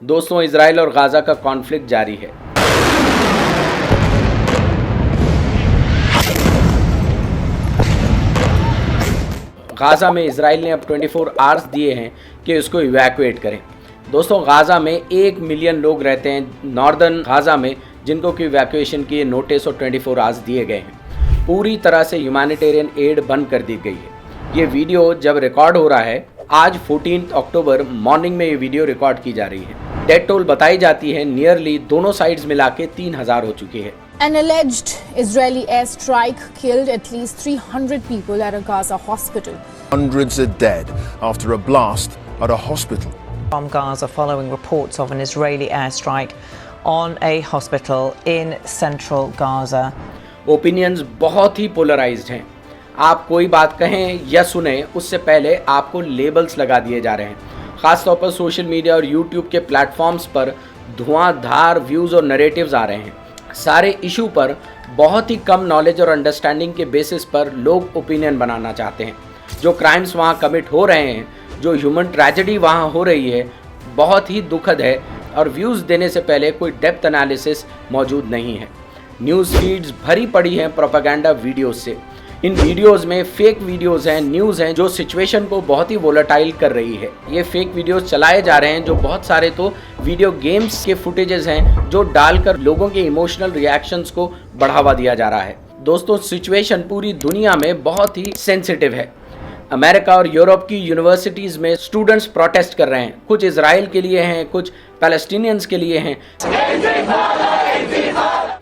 दोस्तों, इजराइल और गाज़ा का कॉन्फ्लिक्ट जारी है। गाज़ा में इजराइल ने अब 24 आवर्स दिए हैं कि उसको इवैक्यूएट करें। दोस्तों, गाज़ा में 1 मिलियन लोग रहते हैं नॉर्दर्न गाज़ा में, जिनको कि इवैक्यूएशन के नोटिस और 24 आवर्स दिए गए हैं। पूरी तरह से ह्यूमैनिटेरियन एड बंद कर दी गई है। ये वीडियो जब रिकॉर्ड हो रहा है, आज 14 अक्टूबर मॉर्निंग में ये वीडियो रिकॉर्ड की जा रही है। डेथ टोल बताई जाती है नियरली दोनों साइड्स मिला के 3000 हो चुकी है। An alleged Israeli airstrike killed at least 300 people at a Gaza hospital. Hundreds are dead after a blast at a hospital. From Gaza following reports of an Israeli airstrike on a hospital in central Gaza. Opinions बहुत ही polarised हैं। आप कोई बात कहें या सुने उससे पहले आपको लेबल्स लगा दिए जा रहे हैं। ख़ासतौर पर सोशल मीडिया और यूट्यूब के प्लेटफॉर्म्स पर धुआंधार व्यूज़ और नरेटिव्स आ रहे हैं। सारे इशू पर बहुत ही कम नॉलेज और अंडरस्टैंडिंग के बेसिस पर लोग ओपिनियन बनाना चाहते हैं। जो क्राइम्स वहाँ कमिट हो रहे हैं, जो ह्यूमन ट्रेजेडी वहाँ हो रही है, बहुत ही दुखद है और व्यूज़ देने से पहले कोई डेप्थ एनालिसिस मौजूद नहीं है। न्यूज़ फीड्स भरी पड़ी हैं प्रोपेगेंडा वीडियोज़ से। इन वीडियोज़ में फेक वीडियोज़ हैं, न्यूज़ हैं जो सिचुएशन को बहुत ही वोलेटाइल कर रही है। ये फेक वीडियोज़ चलाए जा रहे हैं, जो बहुत सारे तो वीडियो गेम्स के फुटेजेस हैं जो डालकर लोगों के इमोशनल रिएक्शंस को बढ़ावा दिया जा रहा है। दोस्तों, सिचुएशन पूरी दुनिया में बहुत ही सेंसिटिव है। अमेरिका और यूरोप की यूनिवर्सिटीज़ में स्टूडेंट्स प्रोटेस्ट कर रहे हैं। कुछ इजराइल के लिए हैं, कुछ पैलेस्टीनियंस के लिए हैं।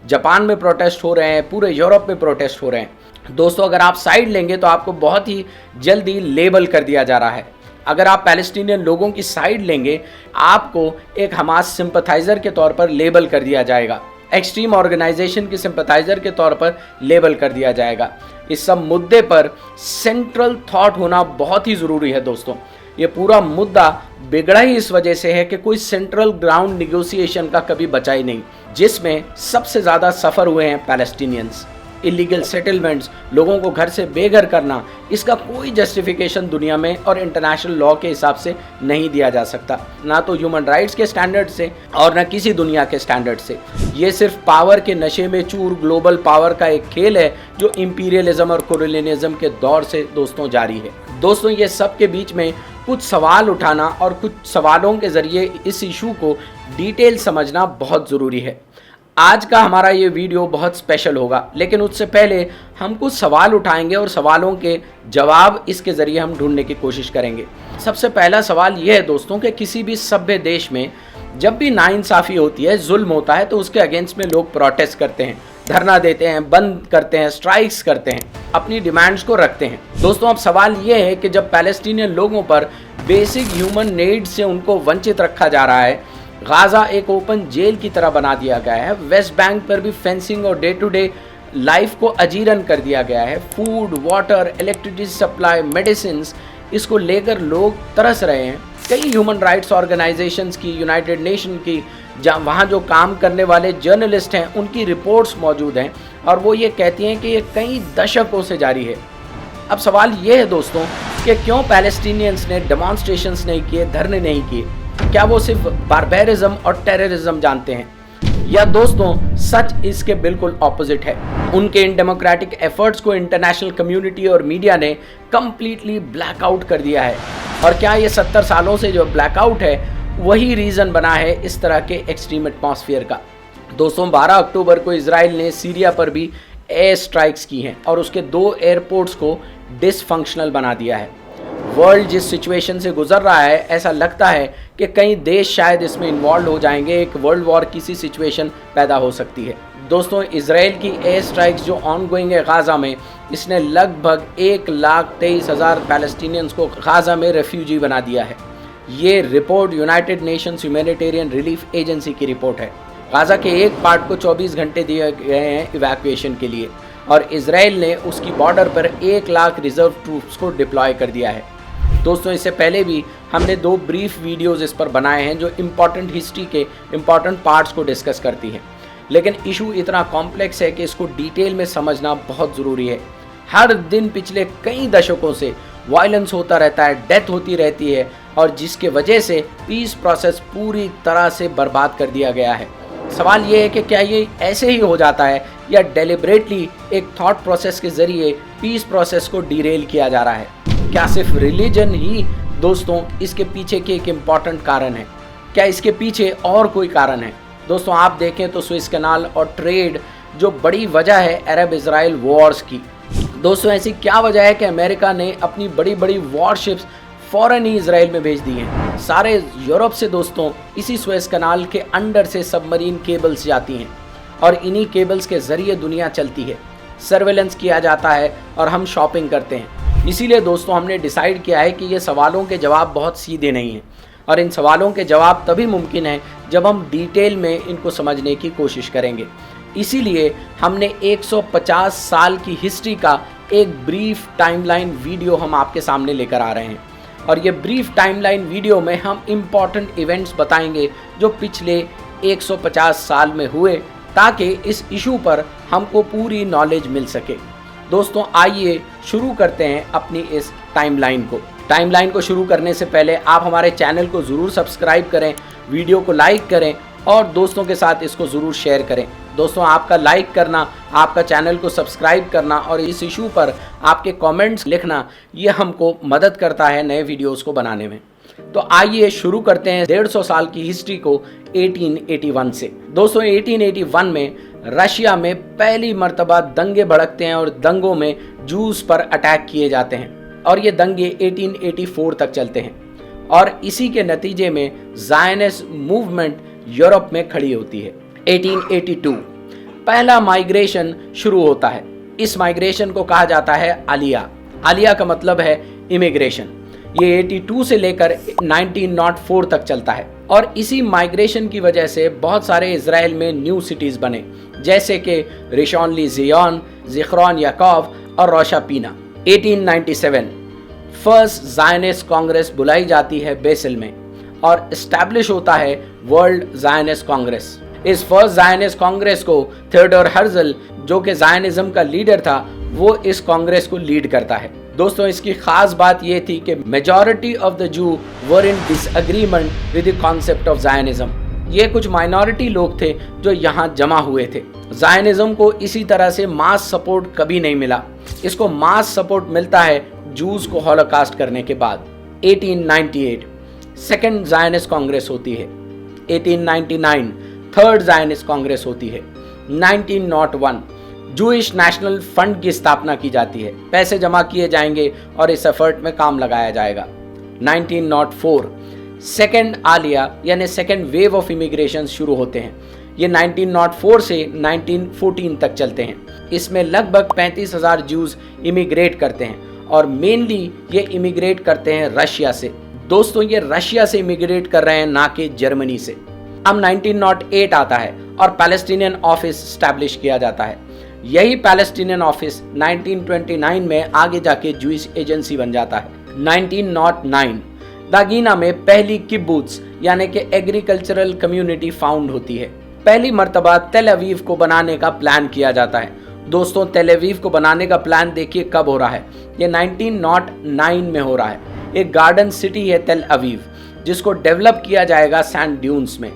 जापान में प्रोटेस्ट हो रहे हैं, पूरे यूरोप में प्रोटेस्ट हो रहे हैं। दोस्तों, अगर आप साइड लेंगे तो आपको बहुत ही जल्दी लेबल कर दिया जा रहा है। अगर आप पैलेस्टीनियन लोगों की साइड लेंगे, आपको एक हमास सिंपथाइज़र के तौर पर लेबल कर दिया जाएगा, एक्सट्रीम ऑर्गेनाइजेशन के सिंपथाइज़र के तौर पर लेबल कर दिया जाएगा। इस सब मुद्दे पर सेंट्रल थॉट होना बहुत ही ज़रूरी है। दोस्तों, ये पूरा मुद्दा बिगड़ा ही इस वजह से है कि कोई सेंट्रल ग्राउंड निगोसिएशन का कभी बचा ही नहीं, जिसमें सबसे ज़्यादा सफ़र हुए हैं पैलेस्टीनियंस। इलीगल सेटलमेंट्स, लोगों को घर से बेघर करना, इसका कोई जस्टिफिकेशन दुनिया में और इंटरनेशनल लॉ के हिसाब से नहीं दिया जा सकता, ना तो ह्यूमन राइट्स के स्टैंडर्ड से और ना किसी दुनिया के स्टैंडर्ड से। ये सिर्फ पावर के नशे में चूर ग्लोबल पावर का एक खेल है जो इंपीरियलिज्म और कोलोनियलिज्म के दौर से दोस्तों जारी है। दोस्तों, ये सब के बीच में कुछ सवाल उठाना और कुछ सवालों के ज़रिए इस इशू को डिटेल समझना बहुत ज़रूरी है। आज का हमारा ये वीडियो बहुत स्पेशल होगा, लेकिन उससे पहले हम कुछ सवाल उठाएंगे और सवालों के जवाब इसके ज़रिए हम ढूंढने की कोशिश करेंगे। सबसे पहला सवाल ये है दोस्तों कि किसी भी सभ्य देश में जब भी नाइंसाफ़ी होती है, जुल्म होता है, तो उसके अगेंस्ट में लोग प्रोटेस्ट करते हैं, धरना देते हैं, बंद करते हैं, स्ट्राइक्स करते हैं, अपनी डिमांड्स को रखते हैं। दोस्तों, अब सवाल ये है कि जब पैलेस्टीनियन लोगों पर बेसिक ह्यूमन नीड्स से उनको वंचित रखा जा रहा है, गाज़ा एक ओपन जेल की तरह बना दिया गया है, वेस्ट बैंक पर भी फेंसिंग और डे टू डे लाइफ को अजीरन कर दिया गया है, food, water, electricity supply, medicines, इसको लेकर लोग तरस रहे हैं। कई ह्यूमन राइट्स ऑर्गेनाइजेशंस की, यूनाइटेड नेशन की, जहाँ वहाँ जो काम करने वाले जर्नलिस्ट हैं, उनकी रिपोर्ट्स मौजूद हैं और वो ये कहती हैं कि ये कई दशकों से जारी है। अब सवाल ये है दोस्तों कि क्यों पैलेस्टीनियंस ने डेमॉन्स्ट्रेशंस नहीं किए, धरने नहीं किए? क्या वो सिर्फ बारबेरिज्म और टेररिज्म जानते हैं, या दोस्तों सच इसके बिल्कुल ऑपोजिट है? उनके इन डेमोक्रेटिक एफर्ट्स को इंटरनेशनल कम्युनिटी और मीडिया ने कम्प्लीटली ब्लैकआउट कर दिया है। और क्या ये 70 सालों से जो ब्लैकआउट है वही रीज़न बना है इस तरह के एक्सट्रीम एटमॉस्फेयर का? दोस्तों, 12 अक्टूबर को इजराइल ने सीरिया पर भी एयर स्ट्राइक्स की हैं और उसके 2 एयरपोर्ट्स को डिसफंक्शनल बना दिया है। वर्ल्ड जिस सिचुएशन से गुजर रहा है, ऐसा लगता है कि कई देश शायद इसमें इन्वॉल्व हो जाएंगे, एक वर्ल्ड वॉर की सी सिचुएशन पैदा हो सकती है। दोस्तों, इजराइल की एयर स्ट्राइक्स जो ऑनगोइंग है गाज़ा में, इसने लगभग 1,23,000 पैलेस्टीनियंस को गाज़ा में रेफ्यूजी बना दिया है। ये report United Nations humanitarian relief agency की रिपोर्ट है। गाज़ा के एक पार्ट को 24 घंटे दिए गए हैं इवैक्यूएशन के लिए और इजराइल ने उसकी बॉर्डर पर 1 लाख रिजर्व ट्रूप्स को डिप्लॉय कर दिया है। दोस्तों, इससे पहले भी हमने 2 ब्रीफ वीडियोज़ इस पर बनाए हैं जो इम्पॉर्टेंट हिस्ट्री के इम्पॉर्टेंट पार्ट्स को डिस्कस करती हैं, लेकिन इशू इतना कॉम्प्लेक्स है कि इसको डिटेल में समझना बहुत ज़रूरी है। हर दिन पिछले कई दशकों से वायलेंस होता रहता है, डेथ होती रहती है और जिसके वजह से पीस प्रोसेस पूरी तरह से बर्बाद कर दिया गया है। सवाल ये है कि क्या ये ऐसे ही हो जाता है या डेलिब्रेटली एक थॉट प्रोसेस के ज़रिए पीस प्रोसेस को डिरेल किया जा रहा है? क्या सिर्फ रिलीजन ही दोस्तों इसके पीछे के एक इम्पॉर्टेंट कारण है? क्या इसके पीछे और कोई कारण है? दोस्तों आप देखें तो स्विस कैनाल और ट्रेड जो बड़ी वजह है अरब इजराइल वॉर्स की। दोस्तों ऐसी क्या वजह है कि अमेरिका ने अपनी बड़ी बड़ी वॉरशिप्स फ़ौरन ही इजराइल में भेज दी हैं? सारे यूरोप से दोस्तों इसी स्विस कैनाल के अंडर से सबमरीन केबल्स जाती हैं और इन्हीं केबल्स के ज़रिए दुनिया चलती है, सर्वेलेंस किया जाता है और हम शॉपिंग करते हैं। इसीलिए दोस्तों हमने डिसाइड किया है कि ये सवालों के जवाब बहुत सीधे नहीं हैं और इन सवालों के जवाब तभी मुमकिन है जब हम डिटेल में इनको समझने की कोशिश करेंगे। इसीलिए हमने 150 साल की हिस्ट्री का एक ब्रीफ टाइमलाइन वीडियो हम आपके सामने लेकर आ रहे हैं और ये ब्रीफ टाइमलाइन वीडियो में हम इम्पॉर्टेंट इवेंट्स बताएंगे जो पिछले 150 साल में हुए, ताकि इस इशू पर हमको पूरी नॉलेज मिल सके। दोस्तों आइए शुरू करते हैं अपनी इस टाइमलाइन को। टाइमलाइन को शुरू करने से पहले आप हमारे चैनल को ज़रूर सब्सक्राइब करें, वीडियो को लाइक करें और दोस्तों के साथ इसको ज़रूर शेयर करें। दोस्तों आपका लाइक करना, आपका चैनल को सब्सक्राइब करना और इस इशू पर आपके कमेंट्स लिखना, ये हमको मदद करता है नए वीडियोस को बनाने में। तो आइए शुरू करते हैं 150 साल की हिस्ट्री को 1881 से। दोस्तों 1881 में रशिया में पहली मर्तबा दंगे भड़कते हैं और दंगों में जूस पर अटैक किए जाते हैं और ये दंगे 1884 तक चलते हैं और इसी के नतीजे में ज़ायनिस्ट मूवमेंट यूरोप में खड़ी होती है। 1882 पहला माइग्रेशन शुरू होता है। इस माइग्रेशन को कहा जाता है आलिया। आलिया का मतलब है इमिग्रेशन। ये 82 से लेकर 1904 तक चलता है और इसी माइग्रेशन की वजह से बहुत सारे इजराइल में न्यू सिटीज़ बने, जैसे कि रिशॉन लिजियन, ज़िक्रोन याकूब और रोशापीना। 1897 फर्स्ट ज़ायनिस्ट कांग्रेस बुलाई जाती है बेसल में और इस्टेब्लिश होता है वर्ल्ड ज़ायनिस्ट कांग्रेस। इस फर्स्ट ज़ायनिस्ट कांग्रेस को थियोडोर हर्जल, जो कि ज़ायनिज़्म का लीडर था, वो इस कांग्रेस को लीड करता है। दोस्तों इसकी खास बात ये थी कि majority of the Jew were in disagreement with the concept of Zionism. ये कुछ माइनॉरिटी लोग थे जो यहाँ जमा हुए थे। ज़ायनिज़्म को इसी तरह से मास सपोर्ट कभी नहीं मिला। इसको मास सपोर्ट मिलता है जूस को हॉलोकास्ट करने के बाद। 1898 सेकेंड ज़ायनिस्ट कांग्रेस होती है। 1899 थर्ड ज़ायनिस्ट कांग्रेस होती है। 1901 जूइश नेशनल फंड की स्थापना की जाती है। पैसे जमा किए जाएंगे और इस एफर्ट में काम लगाया जाएगा। 1904 सेकेंड आलिया यानी सेकेंड वेव ऑफ इमिग्रेशन शुरू होते हैं। ये 1904 से 1914 तक चलते हैं। इसमें लगभग 35,000 जूस इमिग्रेट करते हैं और मेनली ये इमिग्रेट करते हैं रशिया से। दोस्तों ये रशिया से इमिग्रेट कर रहे हैं, ना कि जर्मनी से। अब 1908 आता है और पैलेस्टीनियन ऑफिस स्टैब्लिश किया जाता है। यही पैलेस्टीनियन ऑफिस 1929 में आगे जाके जूइश एजेंसी बन जाता है। 1909 दागीना में पहली किब्बुत्स यानी कि एग्रीकल्चरल कम्युनिटी फाउंड होती है। पहली मर्तबा तेल अवीव को बनाने का प्लान किया जाता है। दोस्तों तेल अवीव को बनाने का प्लान देखिए कब हो रहा है, ये 1909 में हो रहा है। एक गार्डन सिटी है तेल अवीव, जिसको डेवलप किया जाएगा सैंड ड्यून्स में।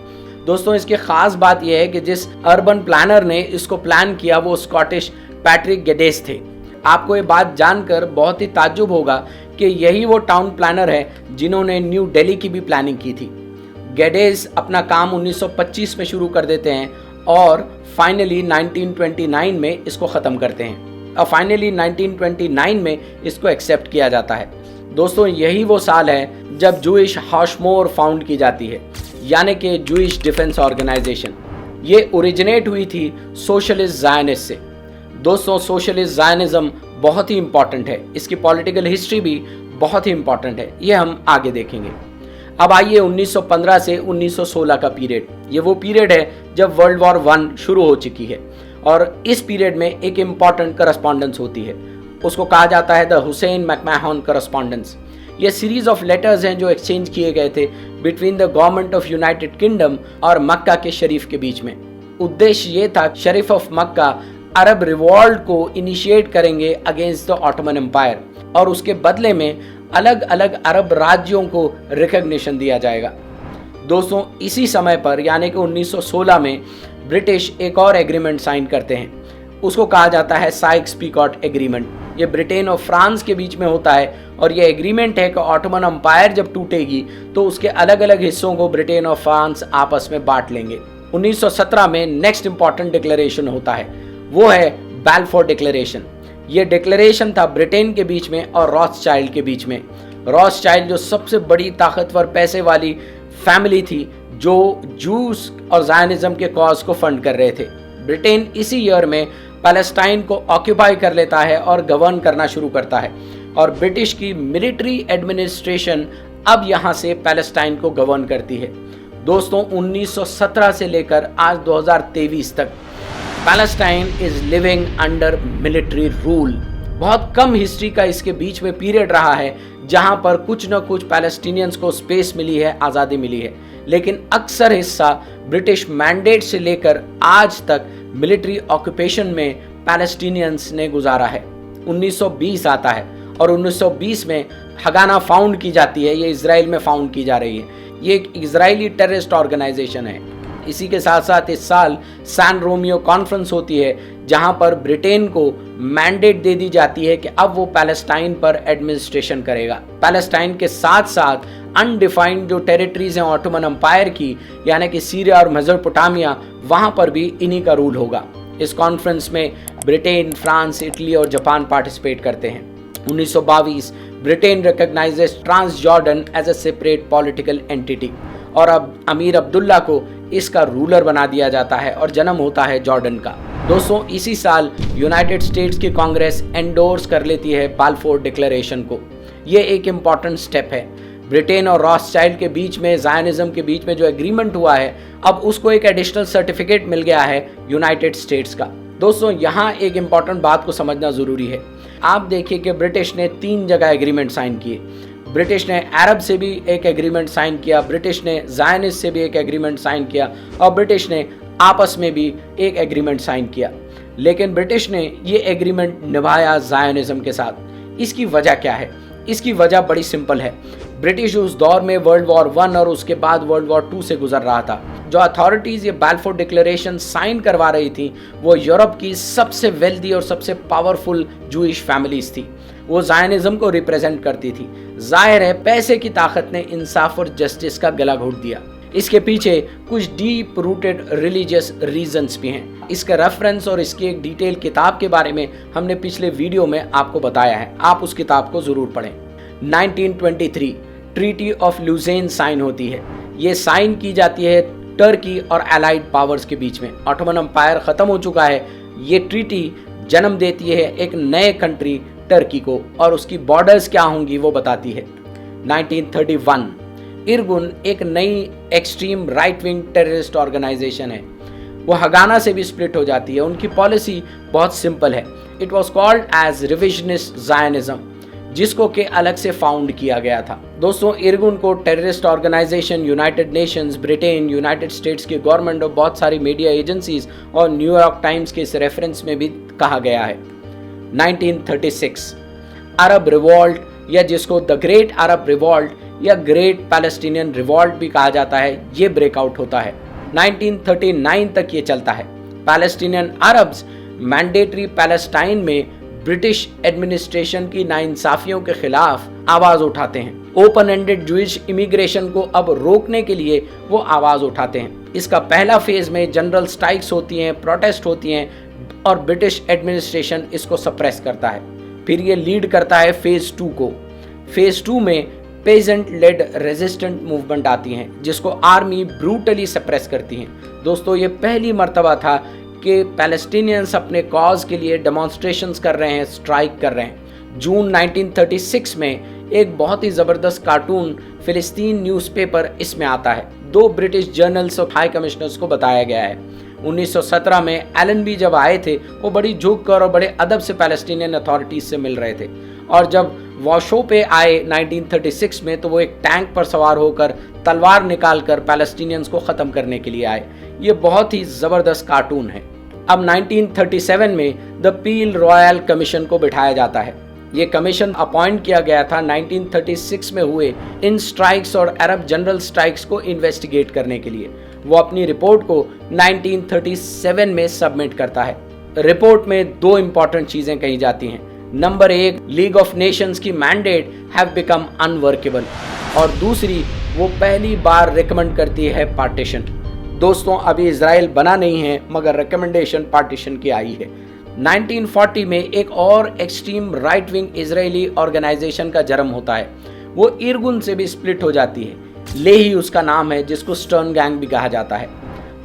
दोस्तों इसकी खास बात यह है कि जिस अर्बन प्लानर ने इसको प्लान किया वो स्कॉटिश पैट्रिक गेडेस थे। आपको ये बात जानकर बहुत ही ताज्जुब होगा कि यही वो टाउन प्लानर है जिन्होंने न्यू दिल्ली की भी प्लानिंग की थी। गेडेस अपना काम 1925 में शुरू कर देते हैं और फाइनली 1929 में इसको ख़त्म करते हैं और फाइनली 1929 में इसको एक्सेप्ट किया जाता है। दोस्तों यही वो साल है जब जूइश हॉशमोर फाउंड की जाती है, यानी कि जूइश डिफेंस ऑर्गेनाइजेशन। ये ओरिजिनेट हुई थी सोशलिस्ट ज़ायनिस्ट से। दोस्तों सोशलिस्ट ज़ायनिज़्म बहुत ही इंपॉर्टेंट है, इसकी पॉलिटिकल हिस्ट्री भी बहुत ही इंपॉर्टेंट है, ये हम आगे देखेंगे। अब आइए 1915 से 1916 का पीरियड। ये वो पीरियड है जब वर्ल्ड वॉर 1 शुरू हो चुकी है और इस पीरियड में एक इम्पॉर्टेंट करस्पॉन्डेंस होती है, उसको कहा जाता है द हुसैन मैकमahon करस्पॉन्डेंस। ये सीरीज ऑफ लेटर्स हैं जो एक्सचेंज किए गए थे between the government of United kingdom और मक्का के शरीफ के बीच में। उद्देश्य ये था शरीफ ऑफ मक्का अरब रिवॉल्ट को इनिशिएट करेंगे अगेंस्ट द ऑटोमन एम्पायर और उसके बदले में अलग अलग अरब राज्यों को रिकग्निशन दिया जाएगा। दोस्तों इसी समय पर यानी कि 1916 में ब्रिटिश एक और एग्रीमेंट साइन करते हैं, उसको कहा जाता है साइक्स-पीकॉट एग्रीमेंट। ये ब्रिटेन और फ्रांस के बीच में होता है और ये एग्रीमेंट है कि ऑटोमन अम्पायर जब टूटेगी तो उसके अलग अलग हिस्सों को ब्रिटेन और फ्रांस आपस में बांट लेंगे। 1917 में नेक्स्ट इंपॉर्टेंट डिक्लेरेशन होता है, वो है बैलफोर डिक्लेरेशन। ये डिक्लेरेशन था ब्रिटेन के बीच में और रॉथस्चाइल्ड के बीच में। रॉथस्चाइल्ड जो सबसे बड़ी ताकतवर पैसे वाली फैमिली थी जो जूस और ज़ायनिज़्म के कॉज को फंड कर रहे थे। ब्रिटेन इसी ईयर में पैलेस्टाइन को ऑक्यूपाई कर लेता है और गवर्न करना शुरू करता है और ब्रिटिश की मिलिट्री एडमिनिस्ट्रेशन अब यहाँ से पैलेस्टाइन को गवर्न करती है। दोस्तों 1917 से लेकर आज 2023 तक Palestine is living under military rule. बहुत कम हिस्ट्री का इसके बीच में पीरियड रहा है जहां पर कुछ न कुछ पैलेस्टीनियंस को स्पेस मिली है, आज़ादी मिली है, लेकिन अक्सर हिस्सा ब्रिटिश मैंडेट से लेकर आज तक मिलिट्री ऑक्यूपेशन में पैलेस्टीनियंस ने गुजारा है। 1920 आता है और 1920 में हगाना फाउंड की जाती है, ये इजराइल में फाउंड की जा रही है। ये एक इजरायली टेररिस्ट ऑर्गेनाइजेशन है। इसी के साथ साथ इस साल सैन रोमियो कॉन्फ्रेंस होती है जहां पर ब्रिटेन को मैंडेट दे दी जाती है कि अब वो पैलेस्टाइन पर एडमिनिस्ट्रेशन करेगा। पैलेस्टाइन के साथ साथ अनडिफाइंड जो टेरिटरीज हैं ऑटोमन अम्पायर की यानी कि सीरिया और मेसोपोटामिया, वहां पर भी इन्हीं का रूल होगा। इस कॉन्फ्रेंस में ब्रिटेन, फ्रांस, इटली और जापान पार्टिसिपेट करते हैं। 1922 Britain recognizes Trans Jordan as a separate political entity और अब अमीर अब्दुल्ला को इसका रूलर बना दिया जाता है और जन्म होता है जॉर्डन का। दोस्तों इसी साल यूनाइटेड स्टेट्स की कांग्रेस एंडोर्स कर लेती है बाल्फोर डिक्लेरेशन को। ये एक इम्पॉर्टेंट स्टेप है। ब्रिटेन और रॉथस्चाइल्ड के बीच में, ज़ायनिज़्म के बीच में जो एग्रीमेंट हुआ है, अब उसको एक एडिशनल सर्टिफिकेट मिल गया है यूनाइटेड स्टेट्स का। दोस्तों यहाँ एक इम्पॉर्टेंट बात को समझना ज़रूरी है। आप देखिए कि ब्रिटिश ने 3 जगह एग्रीमेंट साइन किए। ब्रिटिश ने अरब से भी एक एग्रीमेंट साइन किया, ब्रिटिश ने ज़ायनिस्ट से भी एक एग्रीमेंट साइन किया और ब्रिटिश ने आपस में भी एक एग्रीमेंट साइन किया। लेकिन ब्रिटिश ने ये एग्रीमेंट निभाया ज़ायनिज़्म के साथ। इसकी वजह क्या है? इसकी वजह बड़ी सिंपल है। ब्रिटिश उस दौर में वर्ल्ड वॉर 1 और उसके बाद वर्ल्ड वॉर 2 से गुजर रहा था। जो अथॉरिटीज़ ये बाल्फोर डिक्लेरेशन साइन करवा रही थी वो यूरोप की सबसे वेल्दी और सबसे पावरफुल जूइश फैमिलीज थी। वो ज़ायनिज़्म को रिप्रेजेंट करती थी। जाहिर है पैसे की ताकत ने इंसाफ और जस्टिस का गला घोट दिया। इसके पीछे कुछ डीप रूटेड रिलीजियस रीजंस भी हैं। इसका रेफरेंस और इसकी एक डिटेल किताब के बारे में हमने पिछले वीडियो में आपको बताया है, आप उस किताब को ज़रूर पढ़ें। 1923 ट्रीटी ऑफ लुज़ेन साइन होती है। ये साइन की जाती है टर्की और एलाइड पावर्स के बीच में। ऑटोमन अम्पायर ख़त्म हो चुका है। ये ट्रीटी जन्म देती है एक नए कंट्री टर्की को और उसकी बॉर्डर्स क्या होंगी वो बताती है। 1931 इरगुन एक नई extreme right wing terrorist organization है। वो हगाना से भी स्प्लिट हो जाती है। उनकी पॉलिसी बहुत सिंपल है। It was called as revisionist Zionism, जिसको के अलग से फाउंड किया गया था। दोस्तों इरगुन को terrorist organisation United Nations, Britain, United states की गवर्नमेंट और बहुत सारी मीडिया एजेंसीज और न्यूयॉर्क टाइम्स के इस रेफरेंस में भी कहा गया है। 1936 अरब रिवॉल्ट या जिसको द ग्रेट अरब रिवॉल्ट या ग्रेट पैलेस्टीनियन रिवॉल्ट भी कहा जाता है, ये ब्रेकआउट होता है। 1939 तक ये चलता है। पैलेस्टीनियन अरब्स मैंडेटरी पैलेस्टाइन में ब्रिटिश एडमिनिस्ट्रेशन की नाइंसाफियों के खिलाफ आवाज उठाते हैं। ओपन एंडेड जूइश इमिग्रेशन को अब रोकने के लिए वो आवाज उठाते हैं। इसका पहला फेज में जनरल स्ट्राइक्स होती हैं, प्रोटेस्ट होती हैं और ब्रिटिश एडमिनिस्ट्रेशन इसको सप्रेस करता है। फिर ये लीड करता है फेज 2 को। फेज 2 में पेजेंट लेड रेजिस्टेंट मूवमेंट आती हैं जिसको आर्मी ब्रूटली सप्रेस करती हैं। दोस्तों ये पहली मर्तबा था कि पैलेस्टीनियंस अपने कॉज के लिए डेमोन्स्ट्रेशंस कर रहे हैं, स्ट्राइक कर रहे हैं। जून 1936 में एक बहुत ही ज़बरदस्त कार्टून फिलिस्तीन न्यूज़पेपर इसमें आता है। 2 ब्रिटिश जर्नल्स और हाई कमिश्नर्स को बताया गया है। 1917 में एलएनबी जब आए थे वो बड़ी झुक कर और बड़े अदब से पैलेस्टीनियन अथॉरिटीज़ से मिल रहे थे और जब वॉशो पे आए 1936 में तो वो एक टैंक पर सवार होकर तलवार निकालकर पैलेस्टीनियंस को ख़त्म करने के लिए आए। ये बहुत ही ज़बरदस्त कार्टून है। अब 1937 में द पील रॉयल कमीशन को बिठाया जाता है। ये कमीशन अपॉइंट किया गया था 1936 में हुए इन स्ट्राइक्स और अरब जनरल स्ट्राइक्स को इन्वेस्टिगेट करने के लिए। वो अपनी रिपोर्ट को 1937 में सबमिट करता है। रिपोर्ट में दो इंपॉर्टेंट चीजें कही जाती हैं। नंबर 1, लीग ऑफ नेशंस की मैंडेट हैव बिकम अनवर्केबल, और दूसरी, वो पहली बार रिकमेंड करती है पार्टीशन। दोस्तों, अभी इजराइल बना नहीं है मगर रिकमेंडेशन पार्टीशन की आई है। 1940 में एक और extreme right wing Israeli organization का जन्म होता है। वो इरगुन से भी स्प्लिट हो जाती है। लेही उसका नाम है, जिसको स्टर्न गैंग भी कहा जाता है।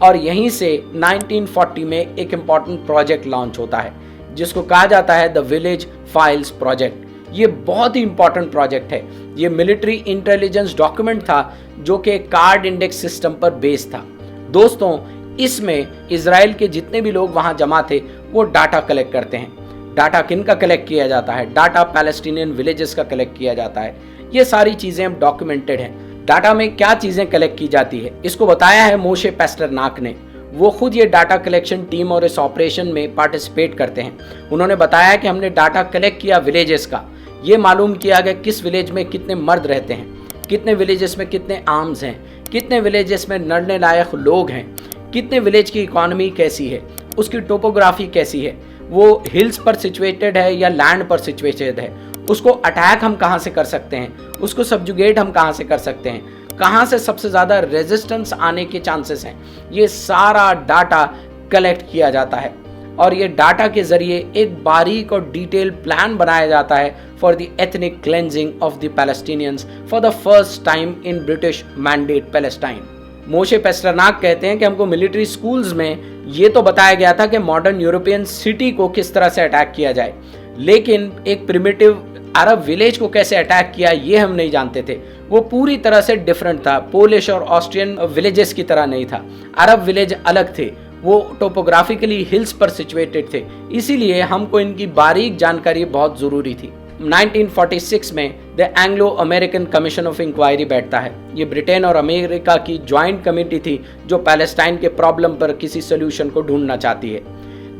और यहीं से 1940 में एक इम्पॉर्टेंट प्रोजेक्ट लॉन्च होता है जिसको कहा जाता है द विलेज फाइल्स प्रोजेक्ट। ये बहुत ही इंपॉर्टेंट प्रोजेक्ट है। ये मिलिट्री इंटेलिजेंस डॉक्यूमेंट था जो कि कार्ड इंडेक्स सिस्टम पर बेस्ड था। दोस्तों, इसमें इजराइल के जितने भी लोग वहां जमा थे वो डाटा कलेक्ट करते हैं। डाटा किन का कलेक्ट किया जाता है? डाटा पैलेस्टीनियन विलेजेस का कलेक्ट किया जाता है। ये सारी चीजें अब डॉक्यूमेंटेड हैं। डाटा में क्या चीजें कलेक्ट की जाती है इसको बताया है मोशे पेस्टरनाक ने। वो खुद ये डाटा कलेक्शन टीम और इस ऑपरेशन में पार्टिसिपेट करते हैं। उन्होंने बताया कि हमने डाटा कलेक्ट किया विलेजेस का। ये मालूम किया गया किस विलेज में कितने मर्द रहते हैं, कितने विलेजेस में कितने आर्म्स हैं, कितने विलेजेस में लड़ने लायक लोग हैं, कितने विलेज की इकोनॉमी कैसी है, उसकी टोपोग्राफी कैसी है, वो हिल्स पर सिचुएटेड है या लैंड पर सिचुएटेड है, उसको अटैक हम कहाँ से कर सकते हैं, उसको सब्जुगेट हम कहाँ से कर सकते हैं, कहाँ से सबसे ज़्यादा रेजिस्टेंस आने के चांसेस हैं। ये सारा डाटा कलेक्ट किया जाता है और ये डाटा के ज़रिए एक बारीक और डिटेल प्लान बनाया जाता है for the ethnic cleansing of the Palestinians for the first time in British mandate Palestine. Moshe Pasternak कहते हैं कि हमको मिलिट्री स्कूल्स में ये तो बताया गया था कि मॉडर्न यूरोपियन सिटी को किस तरह से अटैक किया जाए, लेकिन एक प्रिमिटिव अरब विलेज को कैसे अटैक किया ये हम नहीं जानते थे। वो पूरी तरह से डिफरेंट था, पोलिश और ऑस्ट्रियन विलेजेस की तरह नहीं था। अरब विलेज अलग थे, वो टोपोग्राफिकली हिल्स पर सिचुएटेड थे, इसीलिए हमको इनकी बारीक जानकारी बहुत ज़रूरी थी। 1946 में the Anglo American commission of inquiry बैठता है। ये ब्रिटेन और अमेरिका की ज्वाइंट कमेटी थी जो पैलेस्टाइन के प्रॉब्लम पर किसी सोल्यूशन को ढूंढना चाहती है।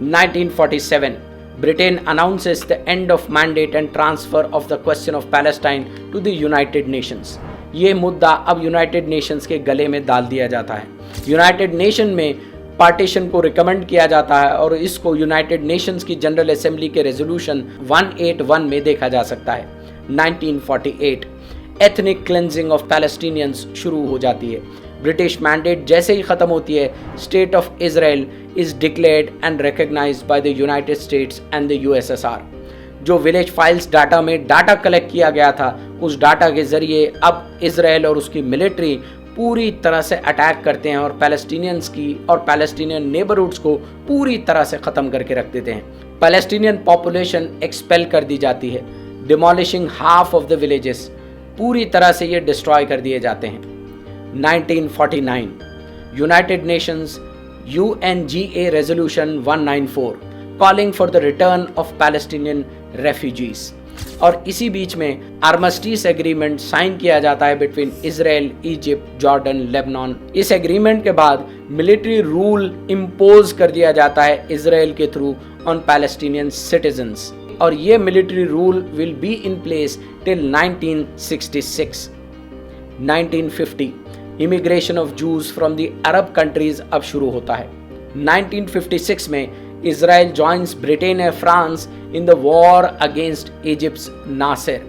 1947 Britain announces the end of mandate and transfer of the question of Palestine to the United Nations. ये मुद्दा अब यूनाइटेड नेशंस के गले में डाल दिया जाता है। यूनाइटेड नेशन में पार्टीशन को रिकमेंड किया जाता है और इसको यूनाइटेड नेशंस की जनरल असेंबली के रेजोल्यूशन 181 में देखा जा सकता है। 1948 एथनिक क्लेंजिंग ऑफ पैलेस्टीनियंस शुरू हो जाती है। ब्रिटिश मैंडेट जैसे ही ख़त्म होती है, state of Israel is declared and recognized by the United States and the USSR. जो विलेज फाइल्स डाटा में डाटा कलेक्ट किया गया था, उस डाटा के ज़रिए अब इजराइल और उसकी मिलिट्री पूरी तरह से अटैक करते हैं और पैलेस्टीनियंस की और पैलेस्टीनियन नेबरहुड्स को पूरी तरह से ख़त्म करके रख देते हैं। पैलेस्टीनियन पॉपुलेशन एक्सपेल कर दी जाती है, demolishing half of the villages. पूरी तरह से ये डिस्ट्रॉय कर दिए जाते हैं। 1949 United Nations UNGA Resolution 194 calling for the return of Palestinian refugees। और इसी बीच में आर्मिस्टीस एग्रीमेंट साइन किया जाता है between Israel, Egypt, Jordan, Lebanon. इस एग्रीमेंट के बाद मिलिट्री रूल इम्पोज कर दिया जाता है इजराइल के थ्रू ऑन पैलेस्टीनियन सिटीजन्स, और ये military rule will be in place till 1966। 1950 immigration of Jews from the Arab countries अब शुरू होता है। 1956 में Israel joins Britain and France in the war against Egypt's Nasser.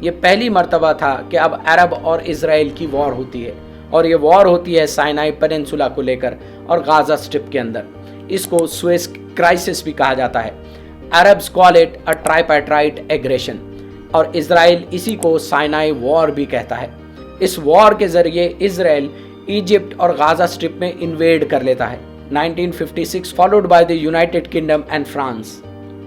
ये पहली मर्तबा था कि अब अरब और इजराइल की वॉर होती है, और ये वॉर होती है साइनाई पेनिनसुला को लेकर और गाजा स्ट्रिप के अंदर। इसको स्वेज क्राइसिस भी कहा जाता है। Arabs call it a tripartite aggression, और इजराइल इसी को साइनाई वॉर भी कहता है। इस वॉर के जरिए इजराइल इजिप्ट और गाजा स्ट्रिप में इन्वेड कर लेता है। 1956 followed by the United Kingdom and France.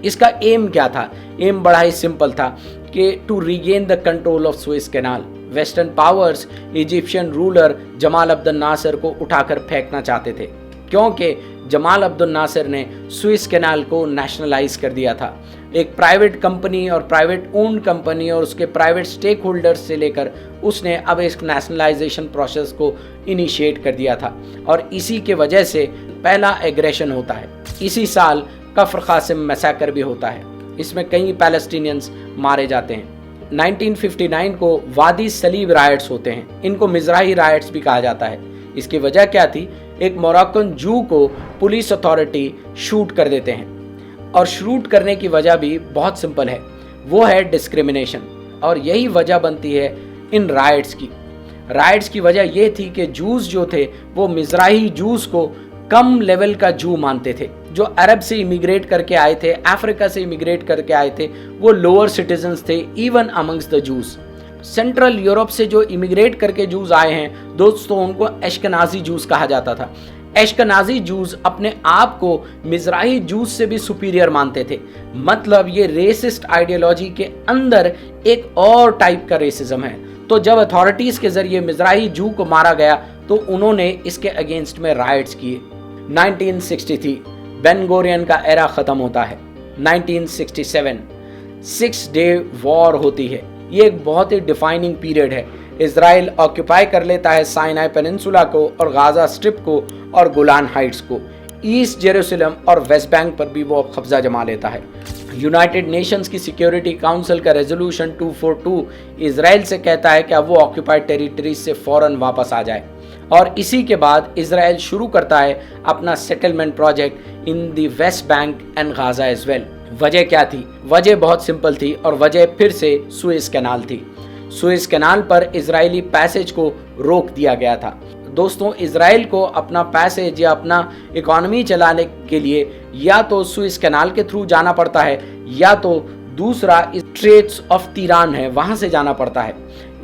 इसका एम क्या था? एम बड़ा ही सिंपल था कि to regain the control of Suez canal. Western powers Egyptian ruler Jamal Abdul Nasser को उठाकर फेंकना चाहते थे, क्योंकि जमाल अब्दुल नासिर ने सुएज कैनाल को नेशनलाइज कर दिया था। एक प्राइवेट कंपनी और प्राइवेट ओन्ड कंपनी और उसके प्राइवेट स्टेक होल्डर्स से लेकर उसने अब इस नेशनलाइजेशन प्रोसेस को इनिशिएट कर दिया था, और इसी के वजह से पहला एग्रेशन होता है। इसी साल कफ्र कासिम मैसाकर भी होता है। इसमें कई पैलेस्टीनियंस मारे जाते हैं। 1959 को वादी सलीब राइट्स होते हैं, इनको मिज़राही राइट्स भी कहा जाता है। इसकी वजह क्या थी? एक मोरक्कन जू को पुलिस अथॉरिटी शूट कर देते हैं और शूट करने की वजह भी बहुत सिंपल है, वो है डिस्क्रिमिनेशन। और यही वजह बनती है इन राइट्स की वजह ये थी कि जूस जो थे वो मिज़राही जूस को कम लेवल का जू मानते थे। जो अरब से इमिग्रेट करके आए थे, अफ्रीका से इमिग्रेट करके आए थे, वो लोअर सिटीजन्स थे even amongst the juice. Central Europe से जो इमिग्रेट करके जूस आए हैं दोस्तों, उनको एश्केनाजी जूस कहा जाता था। एश्केनाजी जूस अपने आप को मिज़राही जूस से भी सुपीरियर मानते थे। मतलब ये रेसिस्ट आइडियोलॉजी के अंदर एक और टाइप का रेसिज्म है। तो जब अथॉरिटीज़ के ज़रिए मिज़राही जू को मारा गया तो उन्होंने इसके अगेंस्ट में राइट्स किए। 1963 बेन गोरियन का एरा ख़त्म होता है। 1967 6 डे वॉर होती है। ये एक बहुत ही डिफाइनिंग पीरियड है। इजराइल ऑक्यूपाई कर लेता है साइनाई पेनिनसुला को और गाजा स्ट्रिप को और गोलान हाइट्स को। ईस्ट जेरूसलम और वेस्ट बैंक पर भी वो कब्जा जमा लेता है। यूनाइटेड नेशंस की सिक्योरिटी काउंसिल का रेजोल्यूशन 242 इजराइल से कहता है कि अब वो ऑक्यूपाइड टेरिटरीज से फौरन वापस आ जाए। और इसी के बाद इजराइल शुरू करता है अपना settlement project in the West Bank and Gaza as well. वजह क्या थी? वजह बहुत सिंपल थी और वजह फिर से सुएज कैनाल थी। सुएज कैनाल पर इजरायली पैसेज को रोक दिया गया था। दोस्तों, इजराइल को अपना पैसेज या अपना इकोनॉमी चलाने के लिए या तो सुएज कैनाल के थ्रू जाना पड़ता है या तो दूसरा स्ट्रेट्स ऑफ तिरान है, वहां से जाना पड़ता है।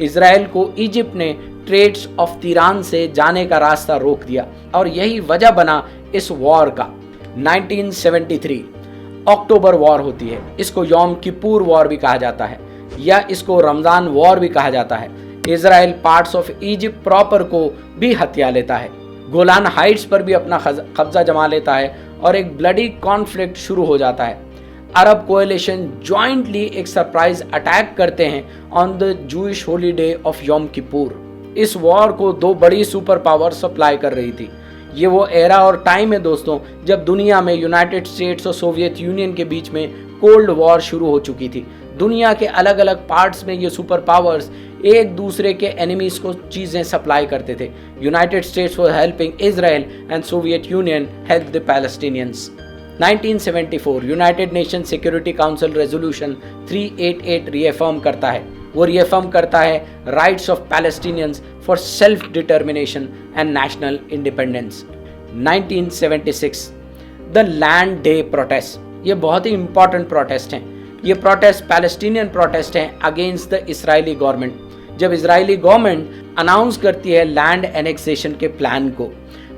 इजराइल को इजिप्ट ने स्ट्रेट्स ऑफ तिरान से जाने का रास्ता रोक दिया और यही वजह बना इस वॉर का। 1973 अक्टूबर वॉर होती है। इसको यौम किपुर वॉर भी कहा जाता है या इसको रमज़ान वॉर भी कहा जाता है। Israel parts of Egypt proper को भी हथिया लेता है, गोलान हाइट्स पर भी अपना कब्जा जमा लेता है और एक ब्लडी कॉन्फ्लिक्ट शुरू हो जाता है। अरब कोएलिशन जॉइंटली एक सरप्राइज अटैक करते हैं on the Jewish holiday of यौम किपुर। इस वॉर को दो बड़ी सुपर पावर सप्लाई कर रही थी। ये वो एरा और टाइम है दोस्तों जब दुनिया में यूनाइटेड स्टेट्स और सोवियत यूनियन के बीच में कोल्ड वॉर शुरू हो चुकी थी। दुनिया के अलग अलग पार्ट्स में ये सुपर पावर्स एक दूसरे के एनिमीज को चीज़ें सप्लाई करते थे। United states was helping Israel and Soviet union help the Palestinians. 1974 United nation security council resolution 388 reaffirm करता है। वो रीअफर्म करता है rights of Palestinians for self determination and national independence. 1976 the land day protest, ये बहुत ही important protest हैं। ये protest Palestinian protest हैं अगेंस्ट द इजरायली गवर्नमेंट। जब इजरायली गवर्नमेंट अनाउंस करती है लैंड एनेक्सेशन के प्लान को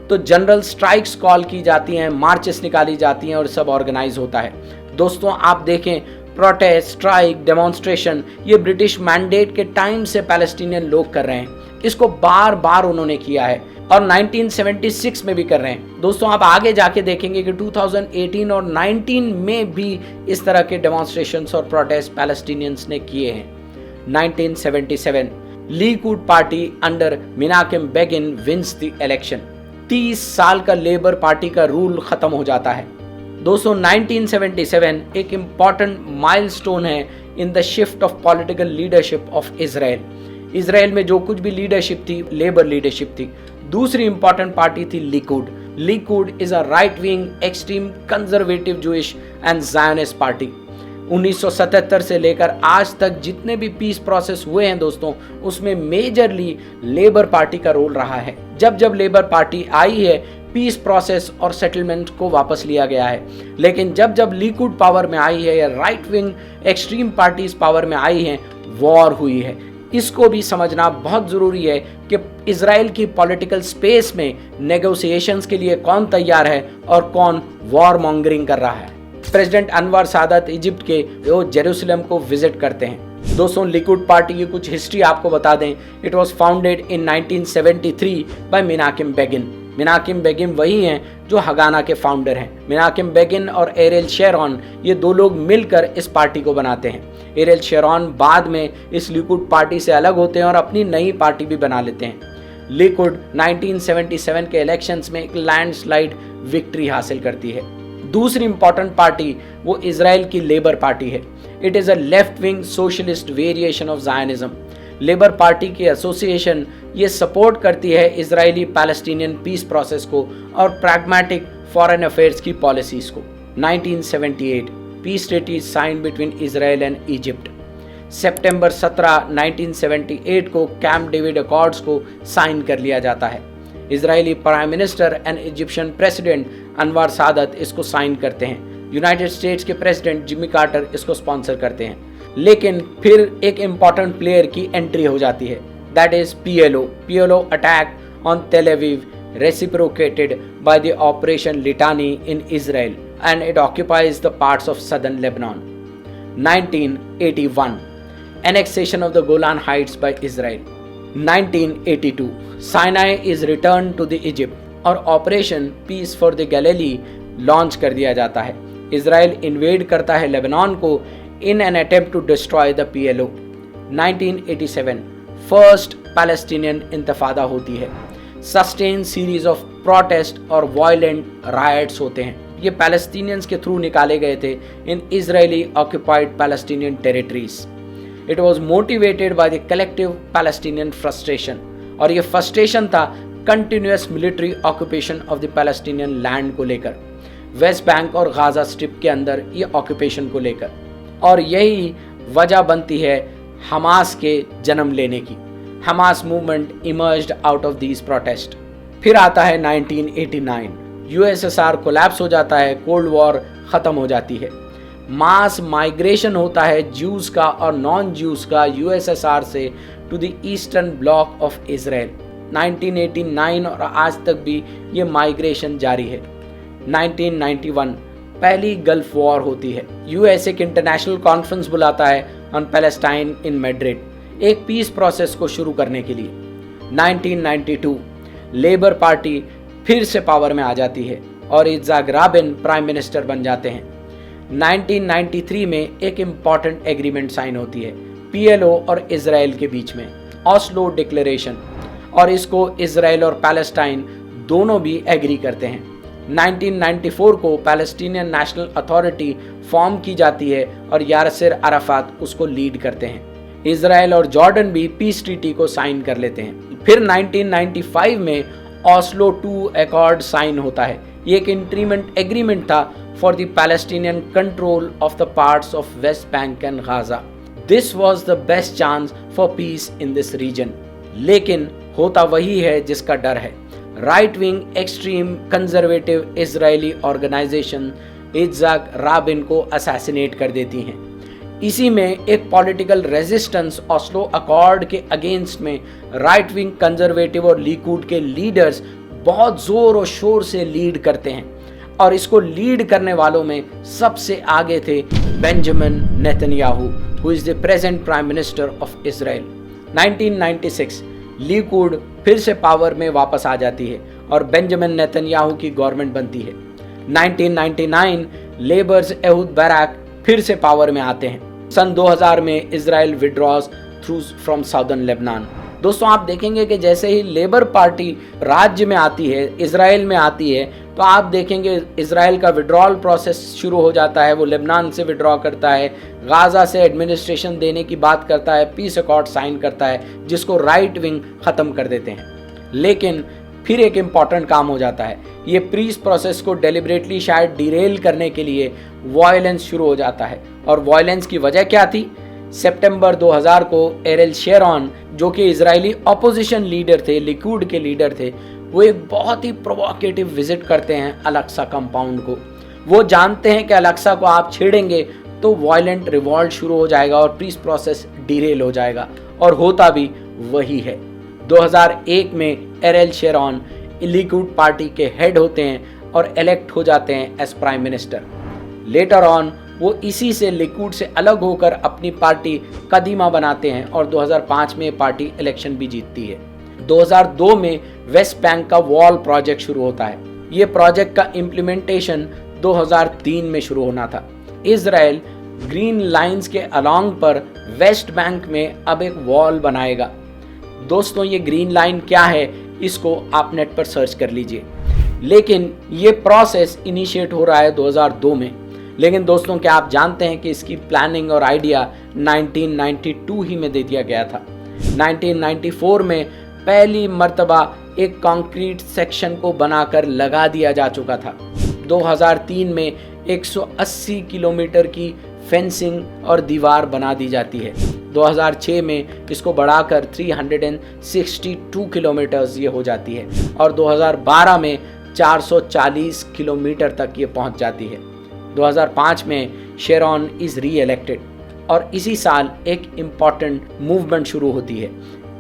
तो जनरल स्ट्राइक्स कॉल की जाती हैं, मार्चेस निकाली जाती हैं और सब ऑर्गेनाइज होता है। दोस्तों आप देखें प्रोटेस्ट, स्ट्राइक, डेमोन्स्ट्रेशन ये ब्रिटिश मैंडेट के टाइम से पैलेस्टीनियन लोग कर रहे हैं। इसको बार बार उन्होंने किया है और 1976 में भी कर रहे हैं। दोस्तों आप आगे जाके देखेंगे कि 2018 और 19 में भी इस तरह के डेमोन्स्ट्रेशंस और प्रोटेस्ट पैलेस्टीनियंस ने किए हैं। 1977 Likud party under Menachem Begin wins the election. 30 साल का लेबर पार्टी का रूल खत्म हो जाता है। दोस्तों 1977 एक इम्पॉर्टेंट माइलस्टोन है in the shift of political leadership of Israel. Israel में जो कुछ भी लीडरशिप थी लेबर लीडरशिप थी। दूसरी इंपॉर्टेंट पार्टी थी Likud. Likud is a right wing extreme conservative Jewish and Zionist party. 1977 से लेकर आज तक जितने भी पीस प्रोसेस हुए हैं दोस्तों उसमें मेजरली लेबर पार्टी का रोल रहा है। जब जब लेबर पार्टी आई है पीस प्रोसेस और सेटलमेंट को वापस लिया गया है, लेकिन जब जब लिकुड पावर में आई है या right wing extreme parties power में आई हैं वॉर हुई है। इसको भी समझना बहुत ज़रूरी है कि इजराइल की पॉलिटिकल स्पेस में नेगोशिएशंस के लिए कौन तैयार है और कौन वॉर मॉन्गरिंग कर रहा है। प्रेसिडेंट अनवर सादत इजिप्ट के वो जेरूसलम को विजिट करते हैं। दोस्तों लिकुड पार्टी की कुछ हिस्ट्री आपको बता दें। It was founded in 1973 by Menachem Begin. Menachem Begin वही हैं जो हगाना के फाउंडर हैं। मेनाकेम बेगिन और एरियल शेरॉन ये दो लोग मिलकर इस पार्टी को बनाते हैं। एरियल शेरॉन बाद में इस लिकुड पार्टी से अलग होते हैं और अपनी नई पार्टी भी बना लेते हैं। लिकुड 1977 के इलेक्शंस में एक लैंडस्लाइड विक्ट्री हासिल करती है। दूसरी इंपॉर्टेंट पार्टी वो इजराइल की लेबर पार्टी है। It is a left wing socialist variation of Zionism. Labour party की एसोसिएशन ये सपोर्ट करती है इजरायली पैलेस्टीनियन पीस प्रोसेस को और प्रैग्मेटिक फॉरेन अफेयर्स की पॉलिसीज़ को। 1978 peace treaty sign between Israel and Egypt. सितंबर 17, 1978 को कैंप डेविड अकॉर्ड्स को साइन कर लिया जाता है। Israeli prime minister and Egyptian president Anwar सादत इसको साइन करते हैं। यूनाइटेड स्टेट्स के प्रेसिडेंट जिमी कार्टर इसको स्पॉन्सर करते हैं। लेकिन फिर एक इम्पॉर्टेंट प्लेयर की एंट्री हो जाती है, that is PLO attack on तेल Aviv reciprocated by the Operation Litani in Israel and it occupies the parts of southern Lebanon. 1981 annexation of the Golan Heights by Israel. 1982 Sinai is returned to the Egypt और operation peace for the Galilee launch कर दिया जाता है। Israel invade करता है Lebanon को in an attempt to destroy the PLO. 1987 first Palestinian intifada होती है। सस्टेन सीरीज ऑफ प्रोटेस्ट और वायलेंट रायट्स होते हैं। ये पैलेस्टीनियंस के थ्रू निकाले गए थे in Israeli occupied Palestinian territories. It was motivated by the collective Palestinian frustration और ये फ्रस्ट्रेशन था continuous military occupation of the Palestinian land को लेकर, वेस्ट बैंक और गाजा स्ट्रिप के अंदर ये ऑक्यूपेशन को लेकर। और यही वजह बनती है हमास के जन्म लेने की। Hamas movement emerged out of these protest. फिर आता है 1989, यूएसएसआर कोलैप्स हो जाता है, कोल्ड वॉर ख़त्म हो जाती है। मास माइग्रेशन होता है ज्यूज़ का और नॉन ज्यूज़ का यूएसएसआर से to the Eastern Bloc of Israel. 1989 और आज तक भी ये माइग्रेशन जारी है। 1991 पहली गल्फ वॉर होती है। यूएस एक इंटरनेशनल कॉन्फ्रेंस बुलाता है ऑन पैलेस्टाइन इन मैड्रिड, एक पीस प्रोसेस को शुरू करने के लिए। 1992 लेबर पार्टी फिर से पावर में आ जाती है और इत्ज़ाक राबिन प्राइम मिनिस्टर बन जाते हैं। 1993 में एक इम्पॉर्टेंट एग्रीमेंट साइन होती है PLO और इजराइल के बीच में, ऑस्लो डिक्लेरेशन, और इसको इजराइल और पैलेस्टाइन दोनों भी एग्री करते हैं। 1994 को पैलेस्टीनियन नेशनल अथॉरिटी फॉर्म की जाती है और यासिर अराफात उसको लीड करते हैं। इजराइल और जॉर्डन भी पीस ट्रीटी को साइन कर लेते हैं। फिर 1995 में ऑस्लो 2 अकॉर्ड साइन होता है। ये एक इंट्रीमेंट एग्रीमेंट था for the Palestinian control of the parts of West Bank and Gaza. This was the best chance for peace in this region. लेकिन होता वही है जिसका डर है। Right wing extreme conservative Israeli organization Yitzhak Rabin को assassinate कर देती हैं। इसी में एक पॉलिटिकल रेजिस्टेंस ऑस्लो अकॉर्ड के अगेंस्ट में राइट विंग कंजर्वेटिव और लिकुड के लीडर्स बहुत जोर और शोर से लीड करते हैं और इसको लीड करने वालों में सबसे आगे थे Benjamin Netanyahu, who is the present prime minister of Israel. 1996 Likud फिर से पावर में वापस आ जाती है और बेंजामिन नेतन्याहू की गवर्नमेंट बनती है। 1999 लेबर्स एहूद बैराक फिर से पावर में आते हैं। सन 2000 में Israel withdraws through from southern Lebanon. दोस्तों आप देखेंगे कि जैसे ही लेबर पार्टी राज्य में आती है, इजराइल में आती है, तो आप देखेंगे इजराइल का विड्रॉल प्रोसेस शुरू हो जाता है। वो लेबनान से विड्रॉ करता है, गाजा से एडमिनिस्ट्रेशन देने की बात करता है, पीस अकॉर्ड साइन करता है जिसको राइट विंग ख़त्म कर देते हैं। लेकिन फिर एक इम्पॉर्टेंट काम हो जाता है। ये पीस प्रोसेस को डेलिबरेटली शायद डिरेल करने के लिए वायलेंस शुरू हो जाता है। और वायलेंस की वजह क्या थी? सितंबर 2000 को एरिल शेरॉन, जो कि इजरायली अपोजिशन लीडर थे, लिकुड के लीडर थे, वो एक बहुत ही प्रोवोकेटिव विजिट करते हैं अल-अक्सा कंपाउंड को। वो जानते हैं कि अल-अक्सा को आप छेड़ेंगे तो वायलेंट रिवॉल्ट शुरू हो जाएगा और पीस प्रोसेस डिरेल हो जाएगा, और होता भी वही है। 2001 में एरिल शेरॉन लिकुड पार्टी के हेड होते हैं और इलेक्ट हो जाते हैं as prime minister. Later on वो इसी से लिकुड से अलग होकर अपनी पार्टी कदीमा बनाते हैं और 2005 में पार्टी इलेक्शन भी जीतती है। 2002 में वेस्ट बैंक का वॉल प्रोजेक्ट शुरू होता है। ये प्रोजेक्ट का इम्प्लीमेंटेशन 2003 में शुरू होना था। इजराइल ग्रीन लाइंस के अलोंग पर वेस्ट बैंक में अब एक वॉल बनाएगा। दोस्तों ये ग्रीन लाइन क्या है, इसको आप नेट पर सर्च कर लीजिए। लेकिन ये प्रोसेस इनिशिएट हो रहा है 2002 में। लेकिन दोस्तों, क्या आप जानते हैं कि इसकी प्लानिंग और आइडिया 1992 ही में दे दिया गया था। 1994 में पहली मर्तबा एक कंक्रीट सेक्शन को बनाकर लगा दिया जा चुका था। 2003 में 180 किलोमीटर की फेंसिंग और दीवार बना दी जाती है। 2006 में इसको बढ़ाकर 362 किलोमीटर्स ये हो जाती है और 2012 में 440 किलोमीटर तक ये पहुंच जाती है। 2005 में शेरॉन इज री इलेक्टेड और इसी साल एक इम्पॉर्टेंट मूवमेंट शुरू होती है।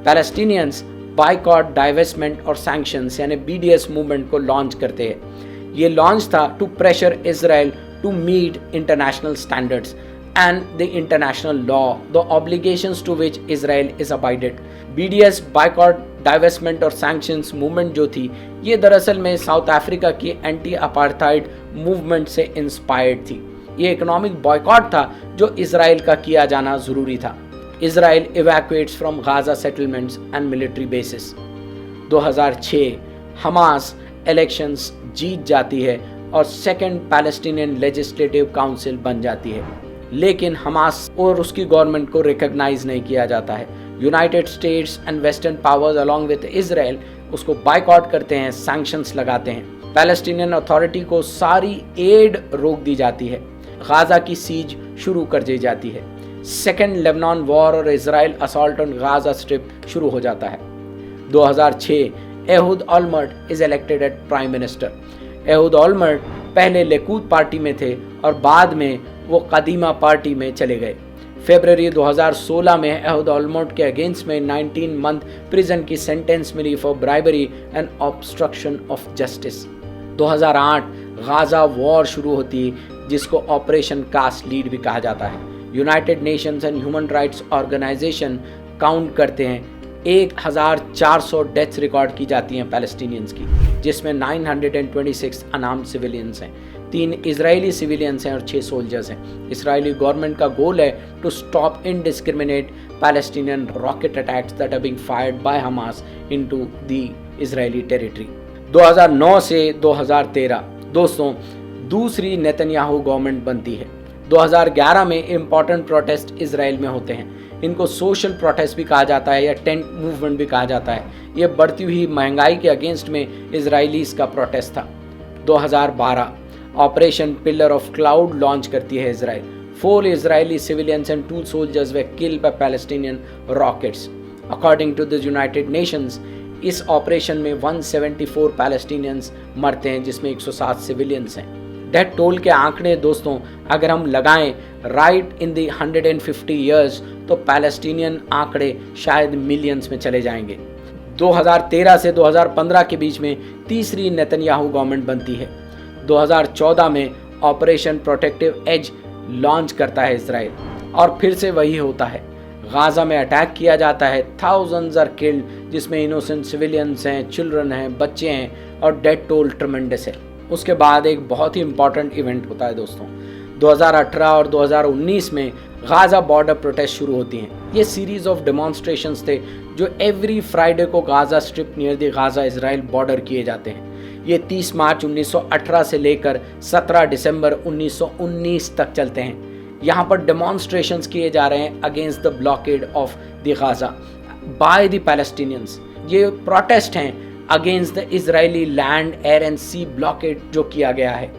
पैलेस्टीनियंस बाइकॉट, डाइवेस्टमेंट और सैंक्शंस यानी BDS मूवमेंट को लॉन्च करते हैं। ये लॉन्च था to pressure Israel to meet international standards and the international law, the obligations to which Israel is abided. BDS boycott, divestment और sanctions movement जो थी, ये दरअसल में साउथ अफ्रीका की एंटी अपार्थाइड मूवमेंट से इंस्पायर्ड थी। ये इकोनॉमिक बॉयकॉट था जो इजराइल का किया जाना जरूरी था। Israel evacuates from Gaza settlements and military bases. 2006 Hamas elections जीत जाती है और सेकेंड पैलेस्टीनियन लेजिस्लेटिव काउंसिल बन जाती है, लेकिन हमास और उसकी गवर्नमेंट को रिकॉग्नाइज नहीं किया जाता है। United States and western powers along with Israel उसको बाइकआउट करते हैं, सैंक्शंस लगाते हैं। पैलेस्टीनियन अथॉरिटी को सारी एड रोक दी जाती है। गाजा की सीज शुरू कर दी जाती है। सेकेंड लेबनान वॉर और Israel assault on Gaza strip शुरू हो जाता है। 2006 Ehud Olmert is elected at prime minister. Ehud Olmert पहले लिकुद पार्टी में थे और बाद में वो कदीमा पार्टी में चले गए। फरवरी 2016 में एहूद ओलमर्ट के अगेंस्ट में 19 मंथ प्रिजन की सेंटेंस मिली for bribery and obstruction of justice. 2008 Gaza war शुरू होती जिसको ऑपरेशन कास्ट लीड भी कहा जाता है। United Nations and human rights organization count करते हैं 1400 डेथ्स रिकॉर्ड की जाती हैं पैलेस्टीनियंस की, जिसमें 926 अनार्म्ड सिविलियंस हैं, 3 इजरायली सिविलियंस हैं और 6 सोल्जर्स हैं। इजरायली गवर्नमेंट का गोल है to stop indiscriminate Palestinian rocket attacks that are being fired by Hamas into the Israeli territory. 2009 से 2013 दोस्तों दूसरी नेतन्याहू गवर्नमेंट बनती है। 2011 में इम्पॉर्टेंट प्रोटेस्ट इजराइल में होते हैं। इनको सोशल प्रोटेस्ट भी कहा जाता है या टेंट मूवमेंट भी कहा जाता है। ये बढ़ती हुई महंगाई के अगेंस्ट में इजरायलीज का प्रोटेस्ट था। 2012 operation pillar of cloud launch करती है Israel. 4 Israeli civilians and 2 soldiers were killed by Palestinian rockets. According to the United Nations इस ऑपरेशन में 174 पैलेस्टीनियंस मरते हैं, जिसमें 107 सिविलियंस हैं। डेथ टोल के आंकड़े दोस्तों अगर हम लगाएं राइट इन दी 150 ईयर्स तो पैलेस्टीनियन आंकड़े शायद मिलियंस में चले जाएंगे। 2013 से 2015 के बीच में तीसरी नेतन्याहू गवर्नमेंट बनती है। 2014 में ऑपरेशन प्रोटेक्टिव एज लॉन्च करता है इजराइल और फिर से वही होता है। गाजा में अटैक किया जाता है, थाउजेंड्स आर किल्ड, जिसमें इनोसेंट सिविलियंस हैं, चिल्ड्रन हैं, बच्चे हैं और डेथ टोल ट्रेमेंडस है। उसके बाद एक बहुत ही इंपॉर्टेंट इवेंट होता है दोस्तों। 2018 और 2019 में गाजा बॉर्डर प्रोटेस्ट शुरू होती हैं। ये सीरीज ऑफ डेमोन्स्ट्रेशंस थे जो एवरी फ्राइडे को Gaza strip near the Gaza Israel border किए जाते हैं। ये 30 मार्च 1918 से लेकर 17 दिसंबर 1919 तक चलते हैं। यहाँ पर डेमोन्स्ट्रेशंस किए जा रहे हैं against the blockade of the Gaza by the Palestinians. ये प्रोटेस्ट हैं against the Israeli land, air and sea blockade जो किया गया है।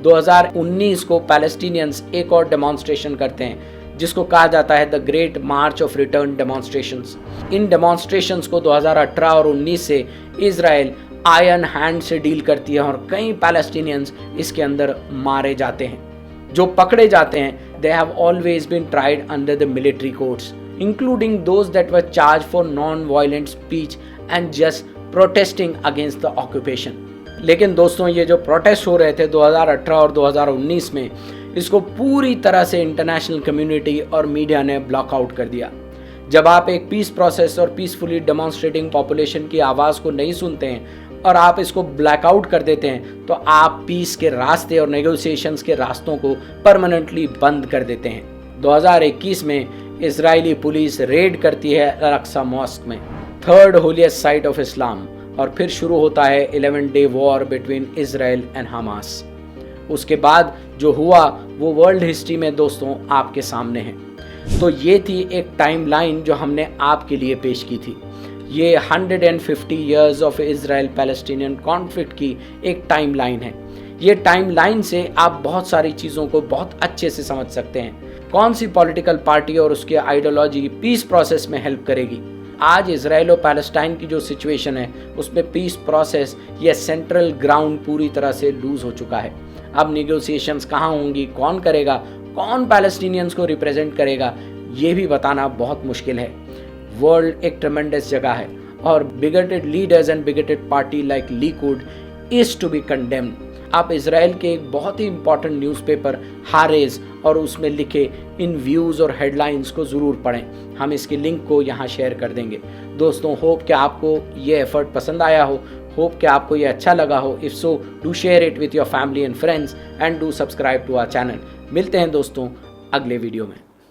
2019 को पैलेस्टीनियंस एक और डेमोन्स्ट्रेशन करते हैं जिसको कहा जाता है the great March of return demonstrations. In demonstrations को 2018 और 19 से इजराइल आयरन हैंड से डील करती है और कई पैलेस्टीनियंस इसके अंदर मारे जाते हैं। जो पकड़े जाते हैं they have always been tried under the military courts including those that were charge for non violent speech and just protesting against the occupation. लेकिन दोस्तों ये जो प्रोटेस्ट हो रहे थे 2018 और 2019 में, इसको पूरी तरह से इंटरनेशनल कम्युनिटी और मीडिया ने ब्लॉक आउट कर दिया। जब आप एक पीस प्रोसेस और पीसफुली डेमोन्स्ट्रेटिंग पॉपुलेशन की आवाज़ को नहीं सुनते हैं और आप इसको ब्लैकआउट कर देते हैं तो आप पीस के रास्ते और नेगोशिएशंस के रास्तों को परमानेंटली बंद कर देते हैं। 2021 में इजरायली पुलिस रेड करती है अल-अक्सा मॉस्क में, third holiest site of Islam, और फिर शुरू होता है 11 day war between Israel and Hamas. उसके बाद जो हुआ वो वर्ल्ड हिस्ट्री में दोस्तों आपके सामने है। तो ये थी एक टाइमलाइन जो हमने आपके लिए पेश की थी। ये 150 years of Israel Palestinian conflict की एक टाइमलाइन है। ये टाइमलाइन से आप बहुत सारी चीज़ों को बहुत अच्छे से समझ सकते हैं। कौन सी पॉलिटिकल पार्टी और उसकी आइडियोलॉजी पीस प्रोसेस में हेल्प करेगी। आज इजराइल और पैलेस्टाइन की जो सिचुएशन है उसमें पीस प्रोसेस या सेंट्रल ग्राउंड पूरी तरह से लूज हो चुका है। अब निगोसिएशंस कहाँ होंगी, कौन करेगा, कौन पैलेस्टीनियंस को रिप्रेजेंट करेगा, ये भी बताना बहुत मुश्किल है। वर्ल्ड एक ट्रेमेंडस जगह है और bigoted leaders and bigoted party like Likud is to be condemned. आप इजराइल के एक बहुत ही इंपॉर्टेंट न्यूज़पेपर हारेज और उसमें लिखे इन व्यूज़ और हेडलाइंस को ज़रूर पढ़ें। हम इसकी लिंक को यहाँ शेयर कर देंगे। दोस्तों होप कि आपको ये एफर्ट पसंद आया हो, होप कि आपको ये अच्छा लगा हो। If so do share it with your family and friends and do subscribe to our channel. मिलते हैं दोस्तों अगले वीडियो में।